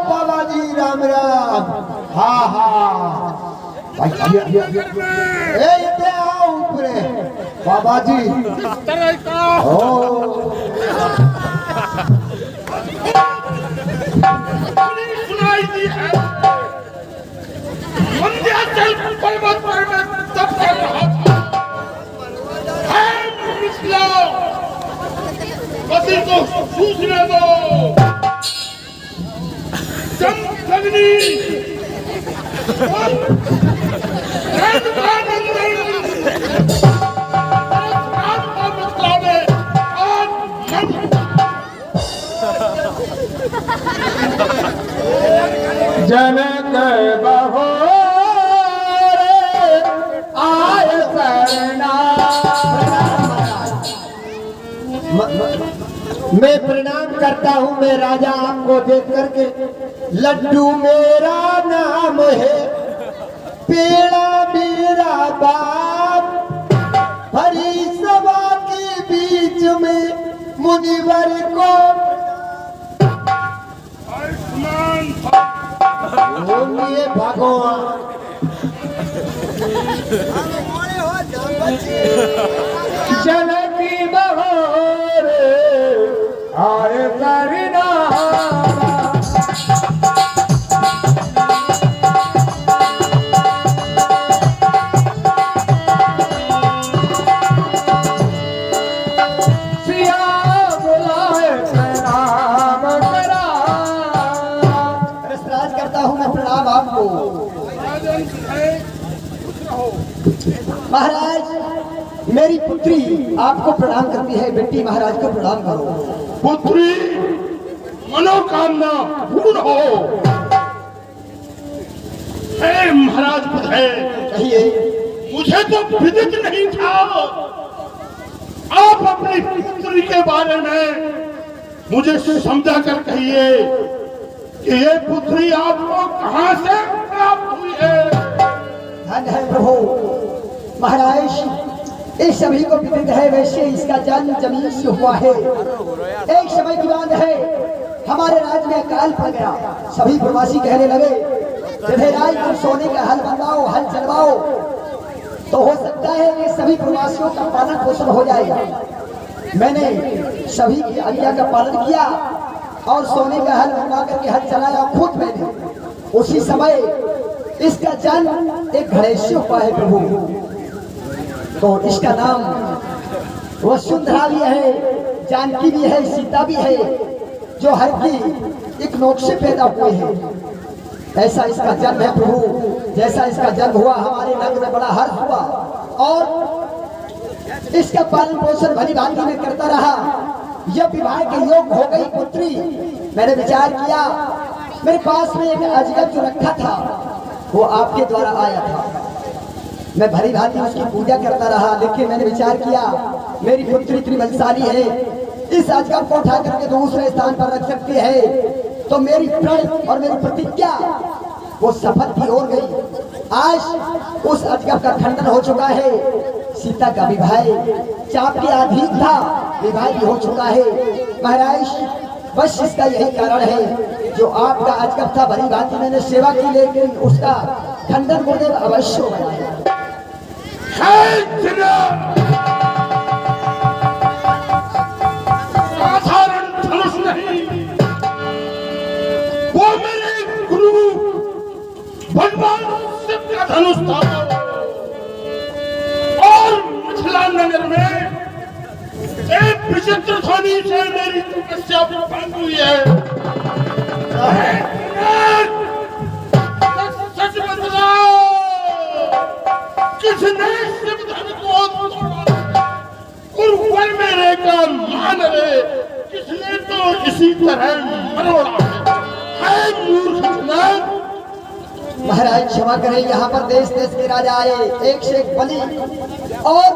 बाबा जी राम राम। हाँ हाँ इतने आओ ऊपरे बाबा जी। ओ सुनाई दी है विंध्याचल पर्वत पर मैं तप कर रहा था। है मिथिला पति को सूचना दो। जमदग्नि जनक बहोर आय सरना। मैं प्रणाम करता हूँ। मैं राजा आपको देख करके। लड्डू मेरा नाम है, पेड़ा मेरा बाप। हरी सभा के बीच में मुनिवर को ये भगवान जनकी बहोर आय करना। महाराज मेरी पुत्री आपको प्रणाम करती है। बेटी महाराज को प्रणाम करो। पुत्री मनोकामना पूर्ण हो। हे महाराज बुधे, कहिए। मुझे तो विदित नहीं था। आप अपनी पुत्री के बारे में मुझे समझा कर कहिए कि ये पुत्री आपको कहां से प्राप्त हुई है। धन है प्रभु। महाराज इस सभी को विदित है, वैसे इसका जन्म जमीन से हुआ है। एक समय की बात है, हमारे राज्य में अकाल पड़ गया। सभी प्रवासी कहने लगे राज तुम सोने का हल बनवाओ, हल चलवाओ, तो हो सकता है कि सभी प्रवासियों का पालन पोषण हो जाएगा। मैंने सभी की आज्ञा का पालन किया और सोने का हल बनवा करके हल चलाया खुद मैंने। उसी समय इसका जन्म एक घड़ेश हुआ है प्रभु। तो इसका नाम वसुंधरा भी है, जानकी भी है, सीता भी है, जो हर की एक नोक से पैदा हुए हैं। ऐसा इसका जन्म है प्रभु। जैसा इसका जन्म हुआ हमारे नगर में बड़ा हर्ष हुआ और इसका पालन पोषण भली भांति में करता रहा। यह विवाह के योग हो गई पुत्री। मैंने विचार किया, मेरे पास में एक अजगर जो रखा था वो आपके द्वारा आया था। मैं भली भांति उसकी पूजा करता रहा, लेकिन मैंने विचार किया मेरी पुत्री त्रिवंशाली है, इस अजगर को उठा करके दूसरे स्थान पर रख सकती है। तो मेरी प्रण और मेरी प्रतिज्ञा वो सफल भी हो गई। आज उस अजगर का खंडन हो चुका है। सीता का विवाह चाप के अधीन था, विवाह भी हो चुका है। महाराज बस इसका यही कारण है, जो आपका अजगर था भली भांति मैंने सेवा की, लेकिन उसका खंडन गुरुदेव अवश्य हो गया है। साधारण धनुष नहीं, वो मेरे गुरु भगवान शिव का धनुष था। और मिथिला नगर में एक विचित्र ध्वनि से मेरी तपस्या बंद हुई है। सच बतलाओ, किसने शिव धनुष को तोड़ा? गुरुवर मेरे का मान रे, किसने तो इसी तरह मरोड़ा है मूर्ख। महाराज क्षमा करें, यहाँ पर देश देश के राजा आए, एक से एक बलि, और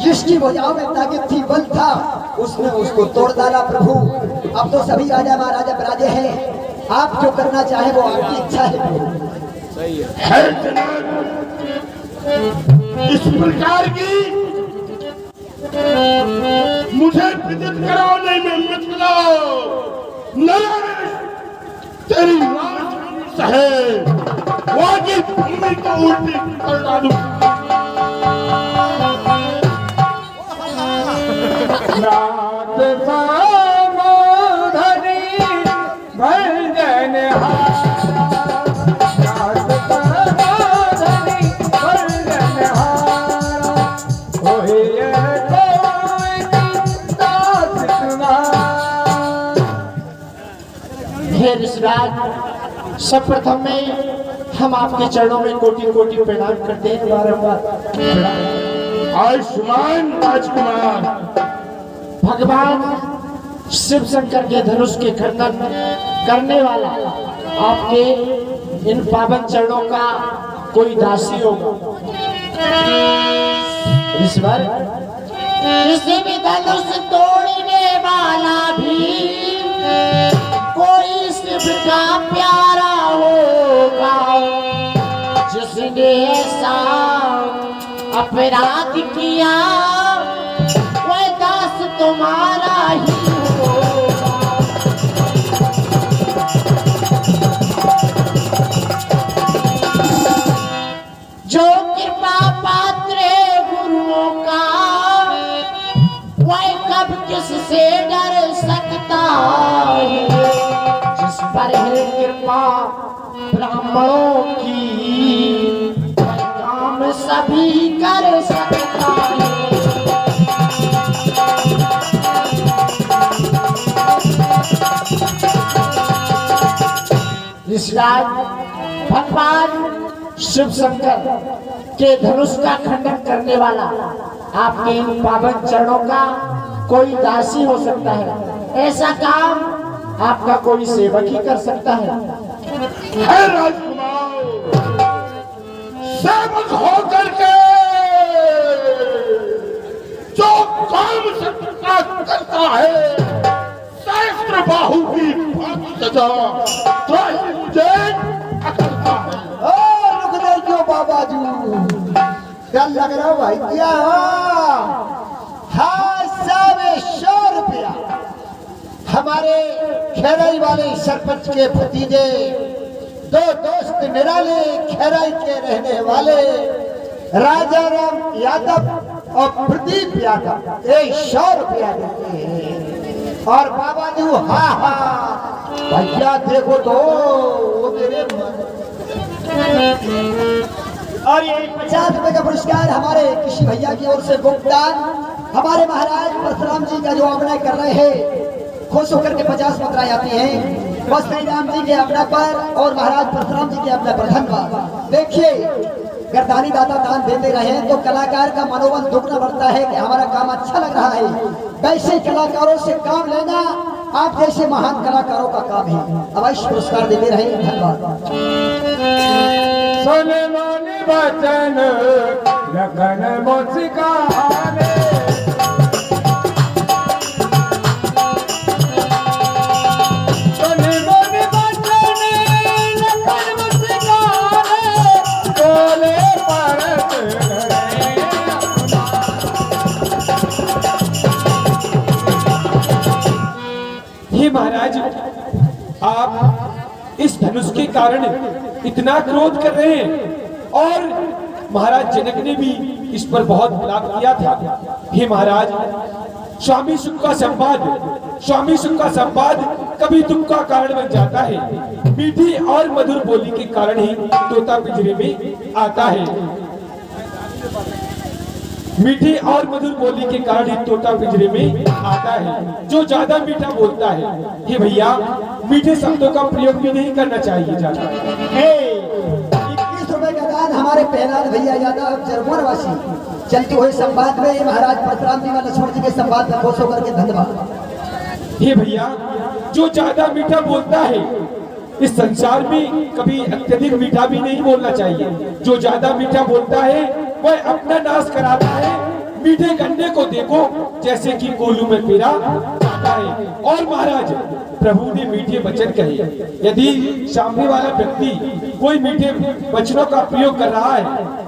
जिसकी भुजाओं में ताकत थी, बल था, उसने उसको तोड़ डाला प्रभु। अब तो सभी राजा महाराजा विराजे हैं, आप जो करना चाहे वो आपकी इच्छा है। इस प्रकार की मुझे विदित कराओ, नहीं मैं तेरी लाश है वाजिब भूमि को उल्टी कर डालूं। रात सामोधरी भंजन सर्वप्रथम में हम आपके चरणों में कोटि कोटि प्रणाम करते हैं। बारंबार आयुष्मान राजकुमार, भगवान शिव शंकर के धनुष के खंडन करने वाला आपके इन पावन चरणों का कोई दासी होगा। ईश्वर, किसी भी धनुष तोड़ने वाला भी कोई शिव का प्यारा होगा। जिसने ऐसा अपराध किया वह दास तुम्हारा ही होगा। जो कृपा पात्र गुरुओं का वह कब किससे डर सकता है। जिस पर है कृपा ब्राह्मणों की वह काम सभी कर सकता है। इस रात भगवान शिव शंकर के धनुष का खंडन करने वाला आपके इन पावन चरणों का कोई दासी हो सकता है। ऐसा काम आपका कोई सेवक ही कर सकता है। राजकुमार, सेवक होकर के जो काम सबका करता है सहस्त्र बाहु की सजा तो मुझे अकलता है। रुक गए क्यों बाबा जी? क्या लग रहा भाई? क्या हाँ, 100 रुपया हमारे खेराई वाले सरपंच के भतीजे, दो दोस्त निराले खेराई के रहने वाले राजा राम यादव और प्रदीप यादव 100 रुपया देते हैं। और बाबा जी हाँ हाँ भैया देखो तो वो मेरे और ये 50 रुपए का पुरस्कार हमारे किसी भैया की ओर से भुगतान हमारे महाराज परशुराम जी का जो अभिनय कर रहे हैं, खुश होकर के 50 मुद्राएं आती हैं बस श्री राम जी के अपना पर और महाराज परशुराम जी के अपना पर। धन्यवाद। देखिए, गर्दानी दाता दान देते रहे तो कलाकार का मनोबल दुगना बढ़ता है कि हमारा काम अच्छा लग रहा है। वैसे कलाकारों से काम लेना आप जैसे महान कलाकारों का काम है। अवश्य पुरस्कार देते रहे। धन्यवाद। सुन मानी वचन लखन मुस्काने, सुन मानी वचन लखन मुस्काने, बोले परत हे महाराज, आप इस धनुष के कारण इतना क्रोध कर रहे हैं और महाराज जनक ने भी इस पर बहुत विलाप किया था। हे महाराज, स्वामी सुख का संवाद कभी दुख का कारण बन जाता है। मीठी और मधुर बोली के कारण ही तोता पिंजरे में आता है। मीठी और मधुर बोली के कारण ही तोता पिंजरे में आता है। जो ज्यादा मीठा बोलता है, हे भैया, मीठे शब्दों का प्रयोग भी नहीं करना चाहिए ज्यादा। 21 रुपए का दान हमारे प्रहलाद भैया यादव जरमोर वासी चलते हुए संवाद में महाराज परशुराम जी व लक्ष्मण जी के संवाद में खुश होकर के धन्यवाद। हे भैया, जो ज्यादा मीठा बोलता है, इस संसार में कभी अत्यधिक मीठा भी नहीं बोलना चाहिए। जो ज्यादा मीठा बोलता है वह अपना नाश कराता है। मीठे गन्ने को देखो जैसे कि कोलू में पेरा जाता है। और महाराज, प्रभु ने मीठे वचन कहे। यदि सामने वाला व्यक्ति कोई मीठे वचनों का प्रयोग कर रहा है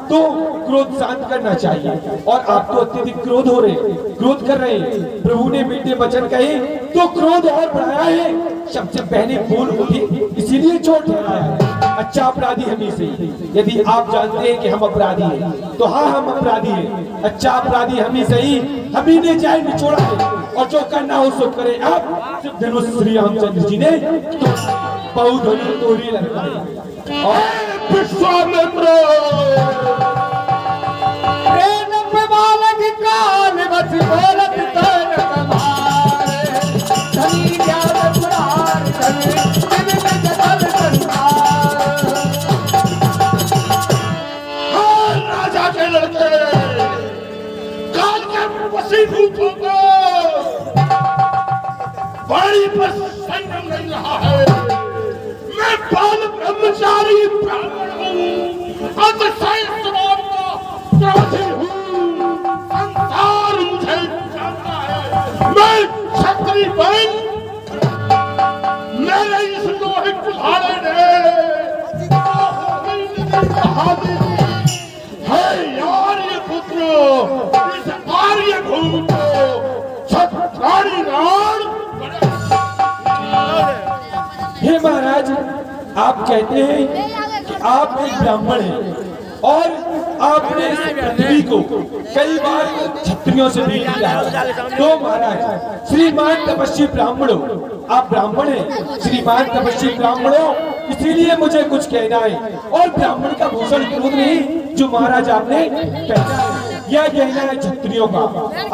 तो क्रोध शांत करना चाहिए। और आप तो अत्यधिक क्रोध कर रहे हैं। प्रभु ने मीठे वचन कहे तो क्रोध और बढ़ाया है, सबसे पहले बोल उठी, इसीलिए चोट ठहराया है। अच्छा अपराधी हम ही से। यदि आप जानते हैं कि हम अपराधी हैं तो हाँ हम अपराधी हैं। अच्छा अपराधी हम ही सही, हम ही ने जाए निचोड़ा है और जो करना हो सो करे। अब सिर्फ धनुष श्री रामचंद्र जी ने तो बहुत धनी तोड़ी लगाई और विश्वामित्र बालक काल बस बोलत तन कमारे धनी ज्ञान पुराण धनी विविध जगत संसार। हाँ राजा के लड़के काल के वशीभूतों को वाणी पर संयम नहीं रहा है। मैं बाल ब्रह्मचारी ब्राह्मण हूँ, अतिशय स्वभाव का क्रोधी हूँ। संसार मुझे जानता है, मैं क्षत्रिय बन मेरे इस लोहे कुल्हाड़े ने है आर्य पुत्र इस आर्य भूमि को छत्राणी राण। हे महाराज, आप कहते हैं कि आप एक ब्राह्मण हैं और आपने इस पृथ्वी को कई बार क्षत्रियों से भी किया है। तो महाराज श्रीमान तपस्वी ब्राह्मणों, आप ब्राह्मण हैं, श्रीमान तपस्वी ब्राह्मणों, इसीलिए मुझे कुछ कहना है। और ब्राह्मण का भूषण क्रोध नहीं जो महाराज आपने पहना है, यह कहना है क्षत्रियों का।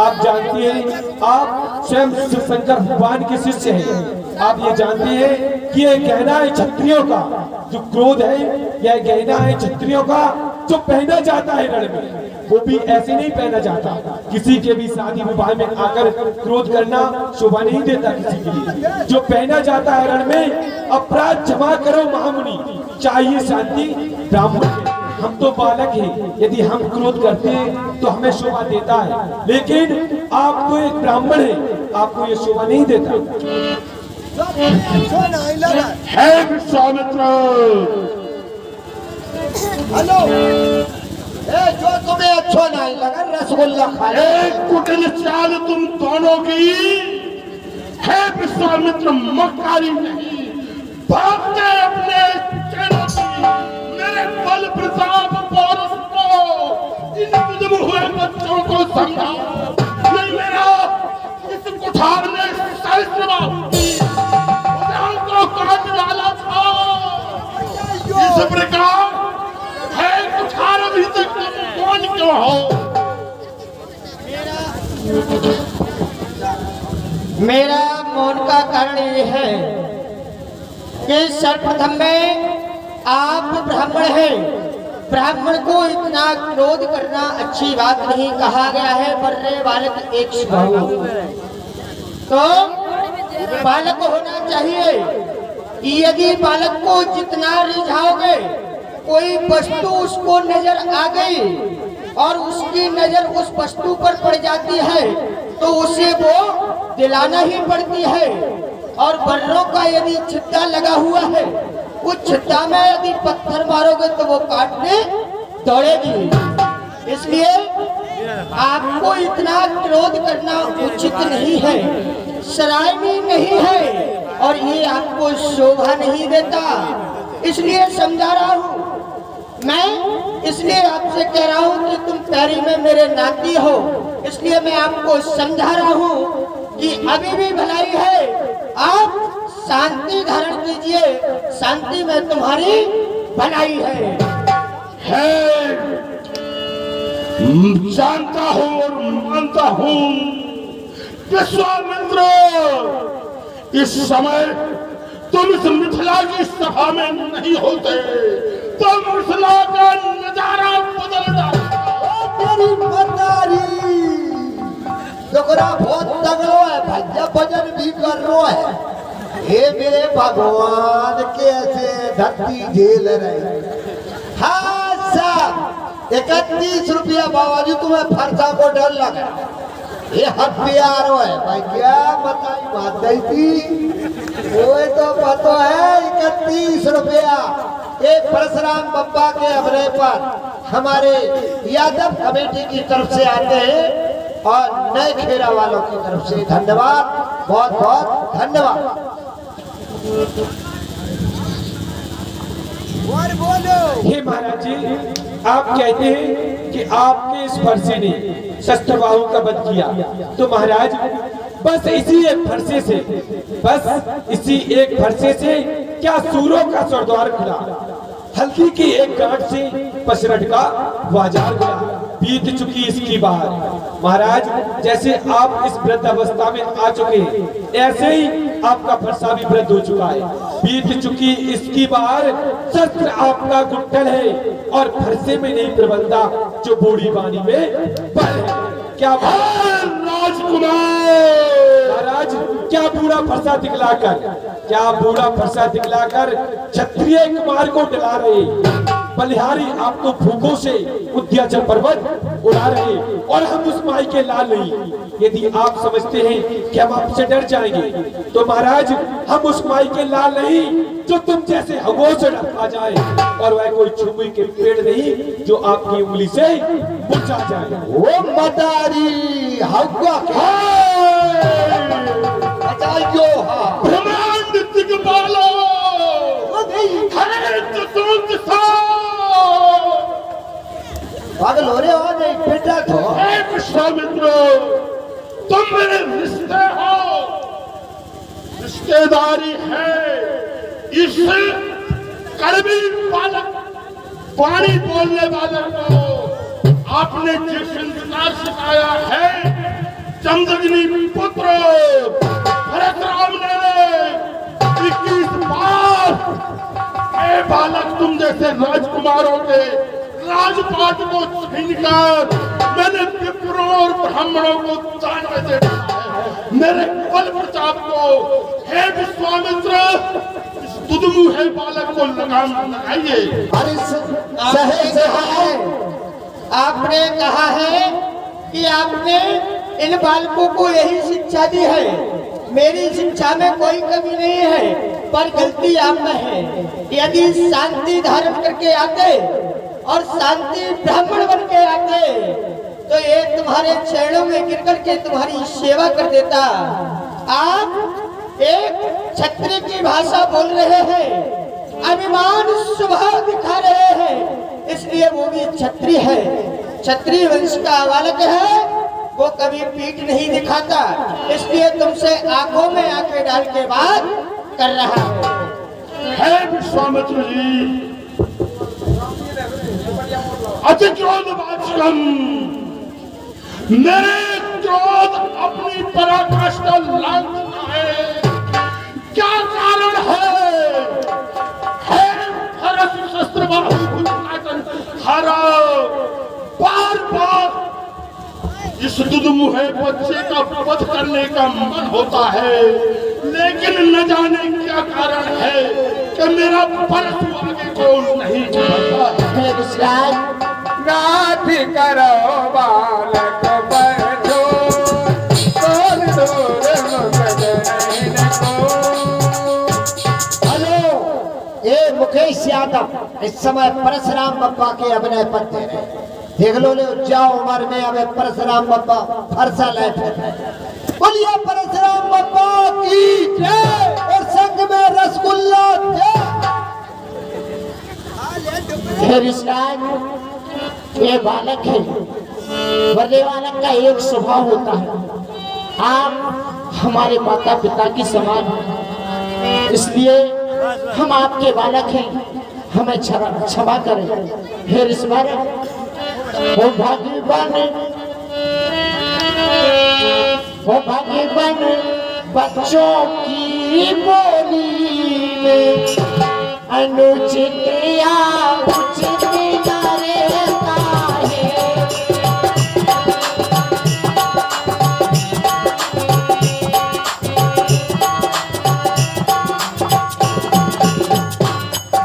आप जानते हैं आप स्वयं शिव शंकर भगवान के शिष्य हैं। आप ये जानते हैं कि यह कहना है क्षत्रियों का जो क्रोध है, यह कहना है क्षत्रियों का जो पहना जाता है रण में, वो भी ऐसे नहीं पहना जाता। किसी के भी शादी विवाह में आकर क्रोध करना शोभा नहीं देता किसी के लिए। जो पहना जाता है रण में, अपराध क्षमा करो महामुनि, चाहिए शांति ब्राह्मण के। हम तो बालक हैं, यदि हम क्रोध करते हैं तो हमें शोभा देता है, लेकिन आप तो एक ब्राह्मण हैं, आपको ये शोभा नहीं देता। है विश्वामित्र, हेलो, जो तुम्हें अच्छा नहीं लगा रसगुल्ला खा लो। एक कुटिल चाल तुम दोनों की है विश्वामित्र, मक्कारी नहीं। भागते अपने चेहरों की मेरे बल प्रताप पौरुष को इन विधव हुए बच्चों को समझाओ। नहीं मेरा इस कुठार में सहस्त्रवा को काट डाला था। इस प्रकार है कुठार अभी तक तुम कौन क्यों हो? मेरा मौन का कारण ये है कि सर्वप्रथम में आप ब्राह्मण हैं। ब्राह्मण को इतना क्रोध करना अच्छी बात नहीं। कहा गया है बर्रे बालक एक स्वभाव, तो बालक होना चाहिए। यदि बालक को जितना रिझाओगे, कोई वस्तु उसको नजर आ गई और उसकी नजर उस वस्तु पर पड़ जाती है तो उसे वो दिलाना ही पड़ती है। और बर्रों का यदि छिट्टा लगा हुआ है, उस छिट्टा में यदि पत्थर मारोगे तो वो काटने दौड़ेगी। इसलिए आपको इतना क्रोध करना उचित नहीं है, सराहनीय नहीं है और ये आपको शोभा नहीं देता। इसलिए समझा रहा हूँ मैं, इसलिए आपसे कह रहा हूँ कि तुम पैरी में मेरे नाती हो। इसलिए मैं आपको समझा रहा हूँ कि अभी भी भलाई है, आप शांति धारण कीजिए, शांति में तुम्हारी भलाई है। जानता हूँ और मानता हूँ विश्वामित्र, इस समय तुम इस मिथिला की सभा में नहीं होते तो मिथिला का नजारा बदल जाता। तेरी मर्दारी दोगरा बहुत तगड़ो है, भज्जा भजन भी कर रो है। हे मेरे भगवान कैसे धरती झेल रहे। हाँ साहब, 31 रुपया बाबाजी तुम्हें फरसा को डर लगा। ये हथियार है भाई, क्या बताई बात गई थी। वो तो पता है 31 रुपया एक परशुराम बप्पा के अमरे पर हमारे यादव कमेटी की तरफ से आते हैं और नए खेरा वालों की तरफ से धन्यवाद, बहुत बहुत धन्यवाद। हे महाराज जी, आप कहते हैं कि आपके इस फरसे ने शस्त्रबाहु का वध किया, तो महाराज बस इसी एक फरसे से, बस इसी एक फरसे से क्या सूरों का सरद्वार खुला, हल्दी की एक गांठ से पसरट का बाजार खुला, बीत चुकी इसकी बार। महाराज जैसे आप इस वृद्ध अवस्था में आ चुके हैं, ऐसे ही आपका फरसा भी वृद्ध हो चुका है, बीत चुकी इसकी बार। शस्त्र आपका गुट्ठल है और फरसे में नहीं प्रबंधा जो बूढ़ी बानी में बल है। क्या राजकुमार, महाराज क्या बूढ़ा फरसा दिखलाकर, क्या बूढ़ा फरसा दिखलाकर क्षत्रिय कुमार को डरा रहे, बलिहारी आप तो भूखों से उद्याचल पर्वत उड़ा रहे और हम उस माई के लाल नहीं। यदि आप समझते हैं कि हम आपसे डर जाएंगे, तो महाराज हम उस माई के लाल नहीं जो तुम जैसे हवों से डरता जाए, और वह कोई छुई के पेड़ नहीं जो आपकी उंगली से मुरझा जाए। वो मदारी हवा के बचाइयो ब्रह्मांड दिग्पालो पागल हो रहे हो नहीं बेटा तो विश्वामित्र, तुम मेरे रिश्ते हो, रिश्तेदारी है। इस कड़वी बालक पानी बोलने वाले को आपने जिस संस्कार सिखाया है, चंद्रग्नि पुत्र परशुराम ने 21 बार ए बालक तुम जैसे राजकुमारों के राजपाट को छीनकर मैंने विप्रों और ब्राह्मणों को जान में दे दिया है। मेरे कुल प्रताप को हे विश्वामित्र, इस दुधमुहे बालक को लगाम लगाइए। अरे सही है, आपने कहा है कि आपने इन बालकों को यही शिक्षा दी है। मेरी शिक्षा में कोई कमी नहीं है, पर गलती आप में है। यदि शांति धारण करके आते और शांति ब्राह्मण बन के आते, तो ये तुम्हारे चरणों में गिर करके तुम्हारी सेवा कर देता। आप एक क्षत्रिय की भाषा बोल रहे हैं, अभिमान स्वभाव दिखा रहे हैं, इसलिए वो भी क्षत्रिय है, क्षत्रिय वंश का बालक है, वो कभी पीठ नहीं दिखाता, इसलिए तुमसे आंखों में आंखें डाल के बात कर रहा है। विश्वामित्र जी, अति क्रोधवाचकम, मेरे क्रोध अपनी पराकाष्ठा लांघ चुका है। क्या कारण है? भरत शस्त्रबाहु भुजंगासन हरा, बार बार इस दुधमुहे बच्चे का वध करने का मन होता है, लेकिन न जाने क्या कारण है कि मेरा परशु आगे को नहीं बढ़ता। नाथ करो बालक बैठो, तोल दूर हेलो, ये मुकेश यादव इस समय परशुराम बप्पा के अभिनय पर दे रहे हैं। देख लो ले जाओ उम्र में हमें परशुराम बप्पा फरसा ले बोलिए परशुराम बप्पा की जय, और संग में रसगुल्ला ये बालक है, बड़े बालक का एक स्वभाव होता है। आप हमारे माता पिता की समान हैं, इसलिए हम आपके बालक हैं, हमें क्षमा करें। फिर इस बार वो भाग्यवान बच्चों की बोली में अनुचित या उचित न रहता है।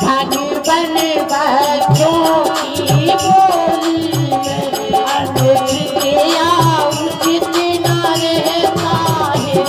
भाग्यवान बच्चों की बोली में अनुचित या उचित न रहता है।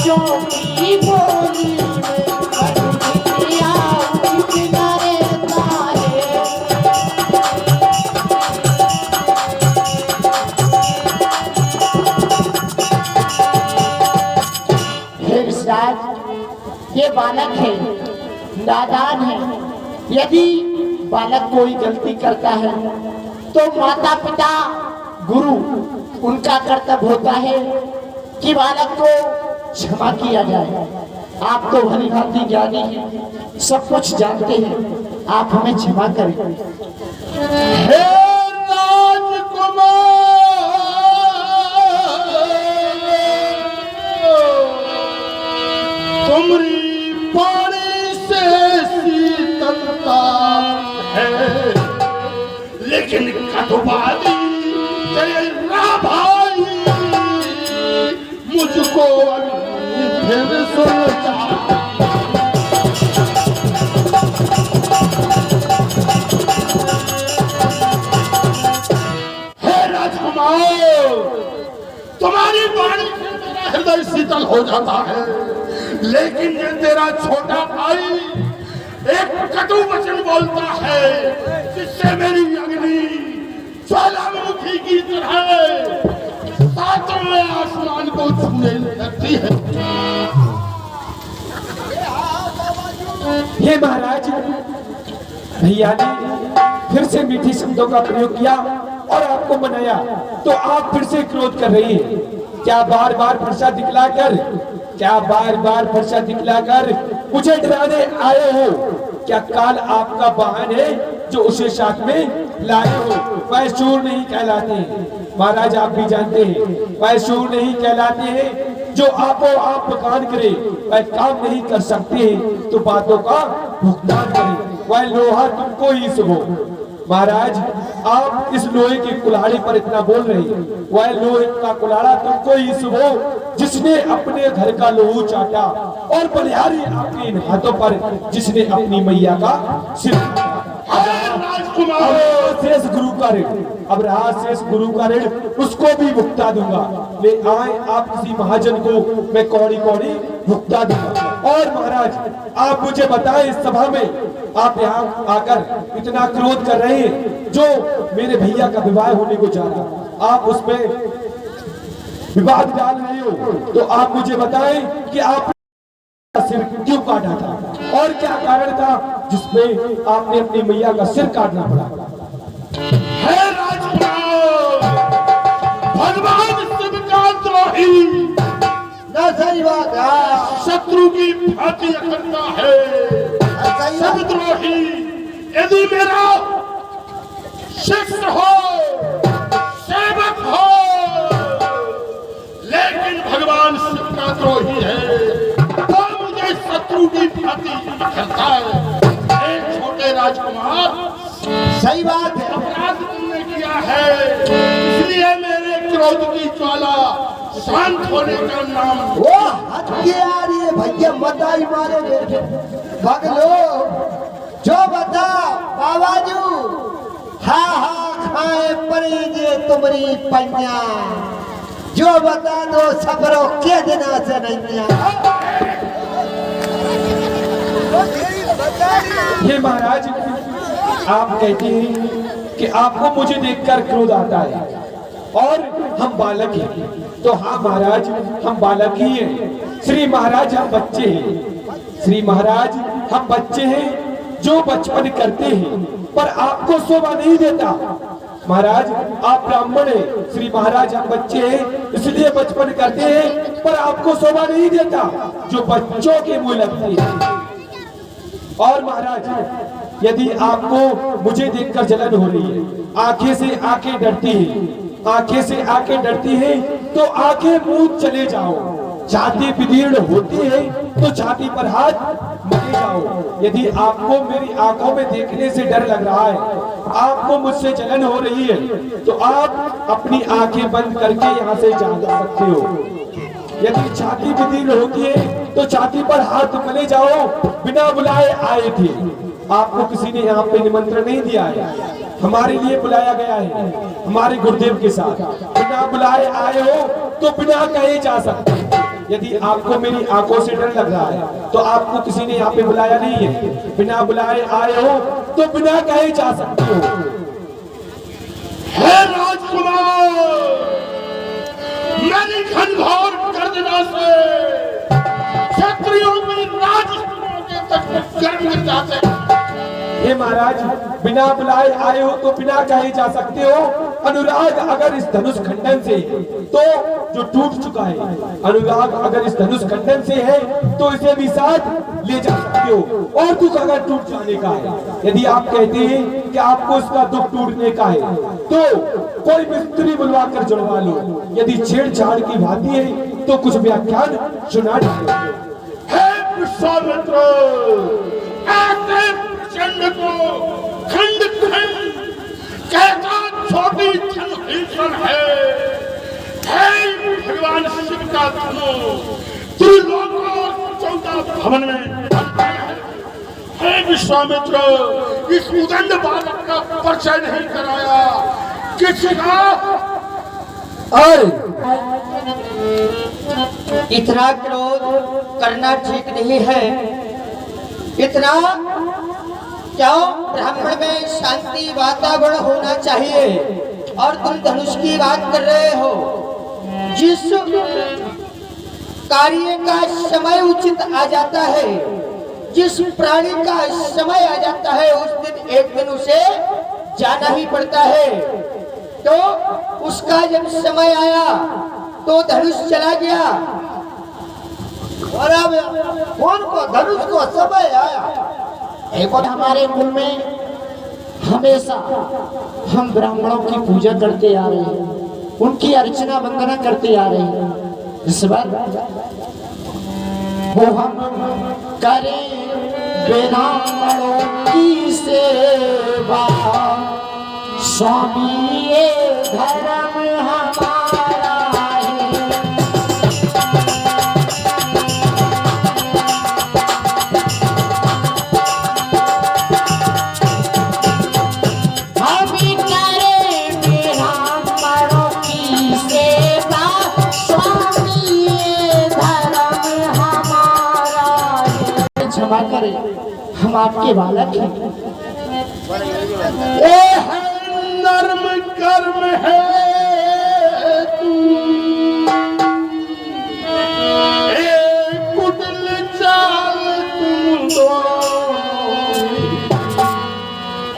बाजों की बोली में दुनिया किनारे तारे। हे विश्राज, ये बालक है, नादान है। यदि बालक कोई गलती करता है तो माता पिता गुरु उनका कर्तव्य होता है कि बालक को क्षमा किया जाए। आप तो भली भांति ज्ञानी हैं, सब कुछ जानते हैं, आप हमें क्षमा करें। हे राजकुमार, तुम्हारी पानी से शीतलता है, लेकिन कटुवादी तेरा भाई मुझको अभी फिर सोचा। हे राजकुमार, तुम्हारी वाणी से मेरा हृदय शीतल हो जाता है, लेकिन ये तेरा छोटा भाई एक कटु वचन बोलता है जिससे मेरी अग्नि ज्वालामुखी की तरह सातवें आसमान को छूने लगती है। हे महाराज, भैया ने फिर से मीठी शब्दों का प्रयोग किया और आपको मनाया, तो आप फिर से क्रोध कर रही हैं। क्या बार बार फरसा दिखलाकर मुझे डराने आए हो? क्या काल आपका वाहन है जो उसे साथ में लाए हो? वह शूर नहीं कहलाते महाराज, आप भी जानते हैं वह शूर नहीं कहलाते हैं। जो आपो आप बखान करे वह काम नहीं कर सकते, तो बातों का भुगतान करे वह लोहा तुमको ही सुबो। महाराज, आप इस लोहे के कुल्हाड़ी पर इतना बोल रहे हैं, वह लोहे का कुल्हाड़ा तुमको ही सुबो जिसने अपने घर का लोहू चाटा, और बलिहारी आपके इन हाथों पर जिसने अपनी मैया का सिर शेष गुरु का ऋण, अब रहा शेष गुरु का ऋण, उसको भी भुगता दूंगा। ले आए आप किसी महाजन को, मैं कौड़ी कौड़ी भुगता दूंगा। और महाराज, आप मुझे बताएं, इस सभा में आप यहाँ आकर इतना क्रोध कर रहे हैं, जो मेरे भैया का विवाह होने को जा रहा, आप उसमें विवाद डाल रहे हो, तो आप मुझे बताएं कि आप सिर क्यों काटा था और क्या कारण था जिसमें आपने अपनी मैया का सिर काटना पड़ा? हे राजकुमार, भगवान शिव का द्रोही शत्रु की भांति करता है। सब द्रोही यदि मेरा शिष्य हो, सेवक हो, लेकिन भगवान शिव का द्रोही है तो मुझे शत्रु की भांति करता है। एक छोटे राजकुमार, सही बात है, अपराध तुमने किया है, इसलिए मेरे क्रोध की ज्वाला शांत होने का नाम वो हथियार ये भैया बताई मारे बैठे भगलो जो बता बाबाजू हा खाए पड़ी जे तुम्हारी पैया, जो बता दो सबरो के दिना से नहीं। हे महाराज, आप कहते हैं कि आपको मुझे देखकर क्रोध आता है और हम बालक हैं, तो हाँ महाराज, हम बालक ही हैं। श्री महाराज, हम बच्चे हैं। श्री महाराज, हम बच्चे हैं जो बचपन करते हैं, पर आपको शोभा नहीं देता। महाराज, आप ब्राह्मण हैं, श्री महाराज हम बच्चे हैं इसलिए बचपन करते हैं, पर आपको शोभा नहीं देता जो बच्चों के मुंह लगते हैं। और महाराज, यदि आपको मुझे देखकर जलन हो रही है, आंखें से आंखें डरती हैं, आंखें से आंखें डरती हैं, तो आंखें मूंद चले जाओ। छाती विदीर्ण होती है तो छाती पर हाथ मरे जाओ। यदि आपको मेरी आंखों में देखने से डर लग रहा है, आपको मुझसे जलन हो रही है, तो आप अपनी आंखें बंद करके यहाँ से जा सकते हो। यदि छाती विदीर्ण होती है तो छाती पर हाथ मले जाओ। बिना बुलाए आए थे, आपको किसी ने यहाँ पे निमंत्रण नहीं दिया है, हमारे लिए बुलाया गया है हमारे गुरुदेव के साथ। बिना बुलाए आए हो तो बिना कहे जा सकते। यदि आपको मेरी आंखों से डर लग रहा है तो आपको किसी ने यहाँ पे बुलाया नहीं है, बिना बुलाए आए हो तो बिना कहे जा सकते हो। हे राजकुमार, मेरी घनघोर गर्जना से क्षत्रियों में राजकुमारों के तक गर्म कर जाते हैं। हे महाराज, बिना बुलाए आए हो तो बिना कहे जा सकते हो। अनुराग अगर इस धनुष खंडन से तो जो टूट चुका है, अनुराग अगर इस धनुष खंडन से है तो इसे भी साथ ले जा सकते हो। और दुख अगर टूट जाने का है, यदि आप कहते हैं कि आपको इसका दुख टूटने का है तो कोई मिस्त्री बुलवा कर जुड़वा लो। यदि छेड़छाड़ की भांति है तो कुछ व्याख्यान सुना दीजिए। हे विश्वामित्र, ऐसे प्रचंड को खंड खंड कहता छोटी जनहिंसन है। हे भगवान शिव का धनुष त्रिलोकों और 14 भवन में बनता है। हे विश्वामित्र, इस उदंड बालक का परिचय नहीं कराया किसका? इतना क्रोध करना ठीक नहीं है। इतना क्यों? ब्राह्मण में शांति वातावरण होना चाहिए और तुम धनुष की बात कर रहे हो। जिस कार्य का समय उचित आ जाता है, जिस प्राणी का समय आ जाता है, उस दिन एक दिन उसे जाना ही पड़ता है। तो उसका जब समय आया तो धनुष चला गया। और अब कौन को धनुष को समय आया? एक और हमारे कुल में हमेशा हम ब्राह्मणों की पूजा करते आ रहे हैं, उनकी अर्चना वंदना करते आ रहे हैं। इस बार वो हम करें ब्राह्मणों की सेवा, स्वामी ये धर्म हमारा है। हम करें ब्राह्मणों की सेवा, स्वामी ये धर्म हमारा है। क्षमा करें, हम आपके बालक हैं। नर्म कर्म है तू, एक कुटिल चाल तुम दो।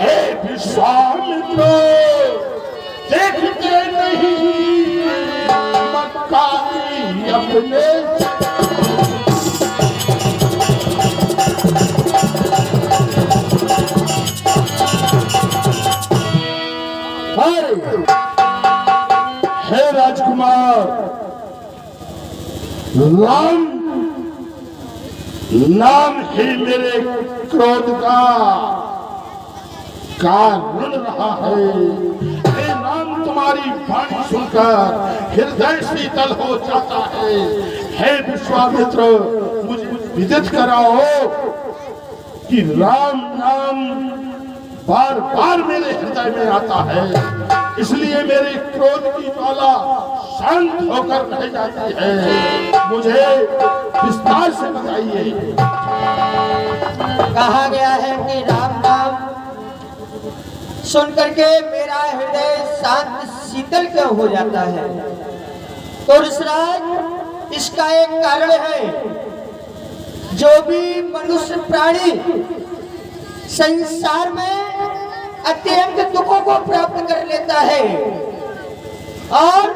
हे विश्वामित्र, देखते नहीं मक्कारी अपने हे राजकुमार, राम नाम ही मेरे क्रोध का कारण रहा है। हे नाम, तुम्हारी वाणी सुनकर हृदय शीतल हो जाता है। हे विश्वामित्र, मुझे विदित कराओ कि राम नाम बार बार मेरे हृदय में आता है, इसलिए मेरे क्रोध की ज्वाला शांत होकर रह जाती है। मुझे विस्तार से बताइए। कहा गया है कि राम नाम सुन करके मेरा हृदय शांत शीतल क्यों हो जाता है? तो ऋषराज, इसका एक कारण है। जो भी मनुष्य प्राणी संसार में अत्यंत दुखों को प्राप्त कर लेता है और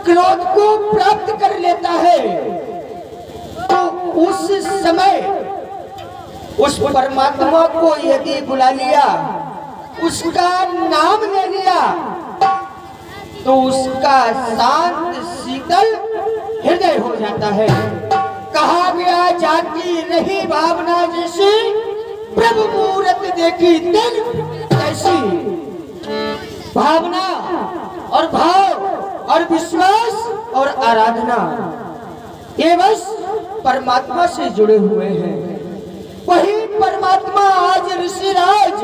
क्रोध को प्राप्त कर लेता है, तो उस समय उस परमात्मा को यदि बुला लिया, उसका नाम ले लिया, तो उसका शांत शीतल हृदय हो जाता है। कहा गया, जाती रही भावना जैसी, प्रभु मूरत देखी दिन कैसी। भावना और भाव और विश्वास और आराधना, ये बस परमात्मा से जुड़े हुए हैं। वही परमात्मा आज ऋषिराज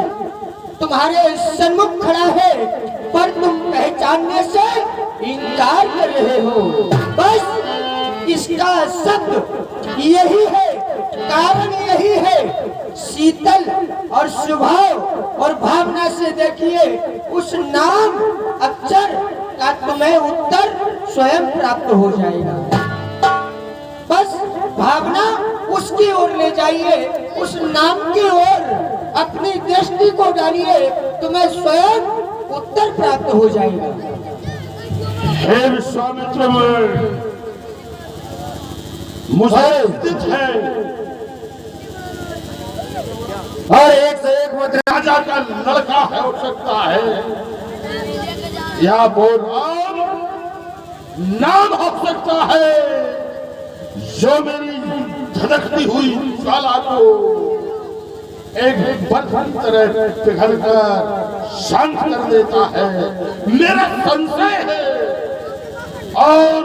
तुम्हारे सन्मुख खड़ा है, पर तुम पहचानने से इनकार कर रहे हो। बस इसका सत्य यही है, कारण यही है। शीतल और स्वभाव और भावना से देखिए, उस नाम अक्षर का तुम्हें उत्तर स्वयं प्राप्त हो जाएगा। बस भावना उसकी ओर ले जाइए, उस नाम की ओर अपनी दृष्टि को डालिए, तुम्हें स्वयं उत्तर प्राप्त हो जाएगा। हे विश्वामित्र मुझे स्थित है और एक से एक मुद्रा राजा का लड़का है, हो सकता है या वो नाम हो सकता है जो मेरी धड़कती हुई ज्वाला को एक बर्फ की तरह पिघल कर शांत कर देता है। मेरा संशय है और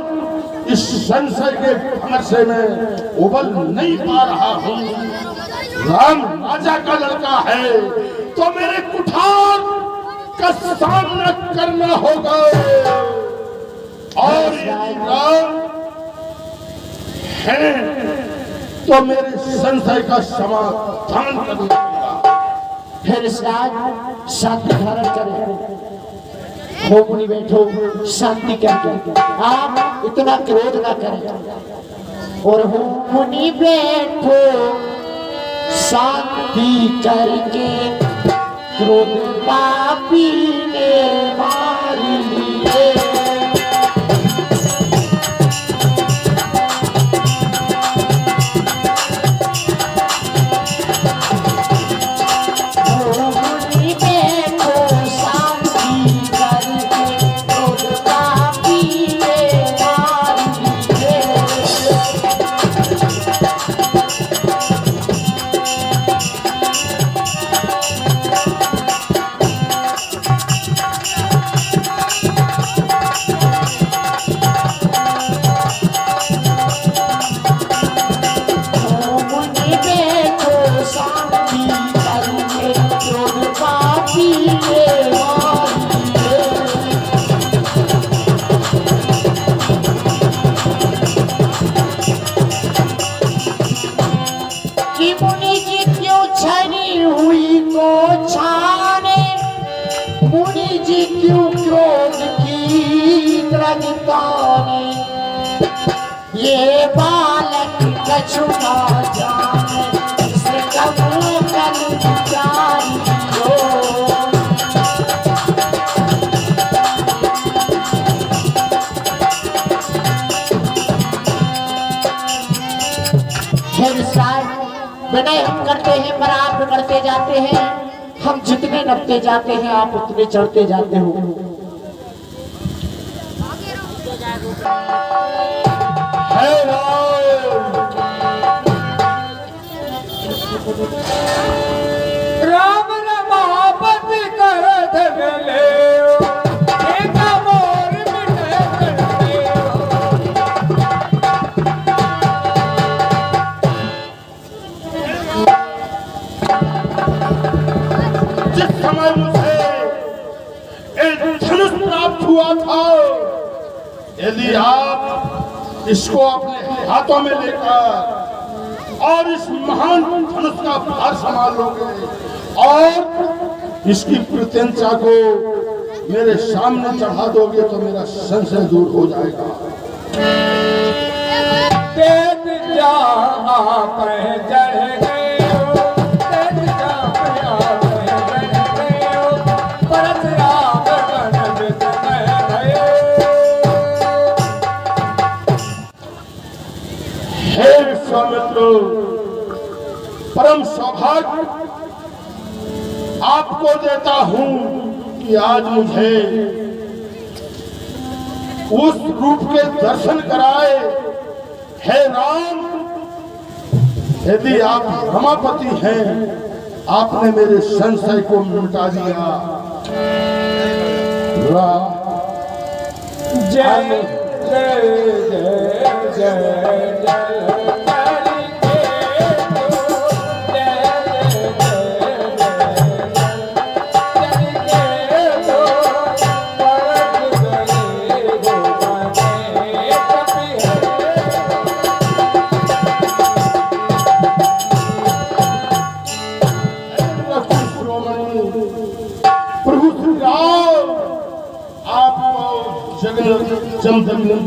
इस संशय के भंवर से मैं उबल नहीं पा रहा हूँ। राम राजा का लड़का है तो मेरे कुठार का सामना करना होगा और राम है तो मेरे संशय का समाधान करना होगा। फिर राज शांति धारण करें। हो मुनि बैठो, शांति करके आप इतना क्रोध ना करें। और हो मुनि बैठो शांति करके, क्रोध पापी ने मार लिए। मुनि जी क्यों छनी हुई को छाने, मुनि जी क्यों क्रोध की त्रगताने। ये बालक कछु ना जाने, इसे कबू कर जानी हो। विनय हम करते हैं पर आप बिगड़ते जाते हैं। हम जितने नपते जाते हैं आप उतने चढ़ते जाते हो। राम रमापति कर धन ले, एक मोर मिटे करते जिस समय मुझे एक धनुष प्राप्त हुआ था, यदि आप इसको अपने हाथों में लेकर और इस महान धनुष का भार संभाल लोगे और इसकी प्रत्यंचा को मेरे सामने चढ़ा दोगे तो मेरा संशय दूर हो जाएगा। तेज जा आप चढ़ गए हो, तेज जा आप चढ़ गए हो, परशुराम गण विद में गए। हे विश्वामित्र, परम सौभाग्य आपको देता हूं कि आज मुझे उस रूप के दर्शन कराए। हे राम, यदि आप रमापति हैं, आपने मेरे संशय को मिटा दिया। जय जय जय जय जय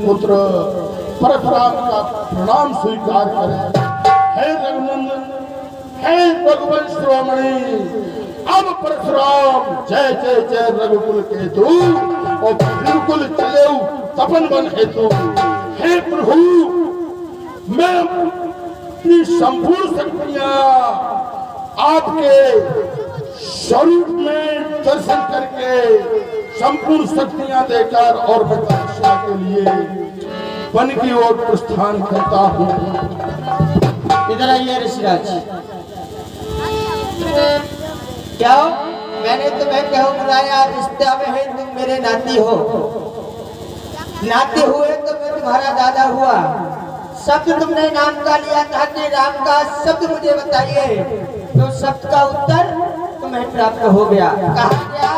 पुत्र परशुराम का प्रणाम स्वीकार करें। हे रघुनंदन, हे रघुवंश शिरोमणि, अब परशुराम जय जय जय रघुकुल के तू और बिल्कुल चले तपन बन हेतु। हे प्रभु, मैं अपनी संपूर्ण शक्तियां आपके स्वरूप में दर्शन करके संपूर्ण शक्तियां देकर और रक्षा के लिए वन की ओर प्रस्थान करता हूँ। इधर आइए ऋषिराज। क्या मैंने तुम्हें क्यों बुलाया? रिश्ता में है, तुम मेरे नाती हो। नाते हुए तो मैं तुम्हारा दादा हुआ। शब्द तुमने नाम का लिया था कि राम का शब्द मुझे बताइए, तो शब्द का उत्तर तुम्हें प्राप्त हो गया। कहा गया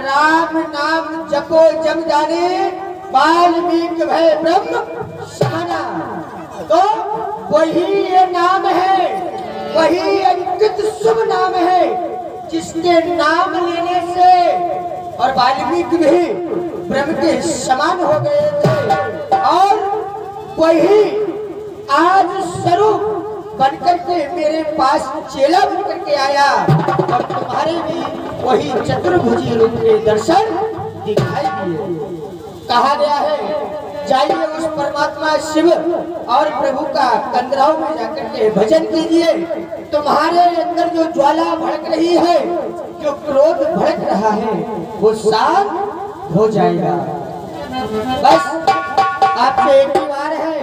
राम नाम जपो जग जाने, वाल्मीकि भय ब्रह्म समाना। तो वही ये नाम है, वही अंकित शुभ नाम है जिसके नाम लेने से और वाल्मीकि भी ब्रह्म के समान हो गए थे। और वही आज स्वरूप बनकर के मेरे पास चेला बनकर के आया और तुम्हारे भी वही चतुर्भुजी रूप के दर्शन दिखाई दिए। कहा गया है जाइए उस परमात्मा शिव और प्रभु का कंदराव में जाकर के भजन कीजिए। तुम्हारे अंदर जो ज्वाला भड़क रही है, जो क्रोध भड़क रहा है, वो शांत हो जाएगा। बस आपसे एक ही बार है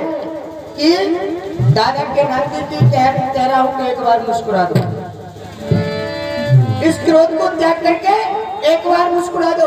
कि दादा के नाते की तेरा हूं, एक बार मुस्कुरा दो। इस क्रोध को त्याग करके एक बार मुस्कुरा दो।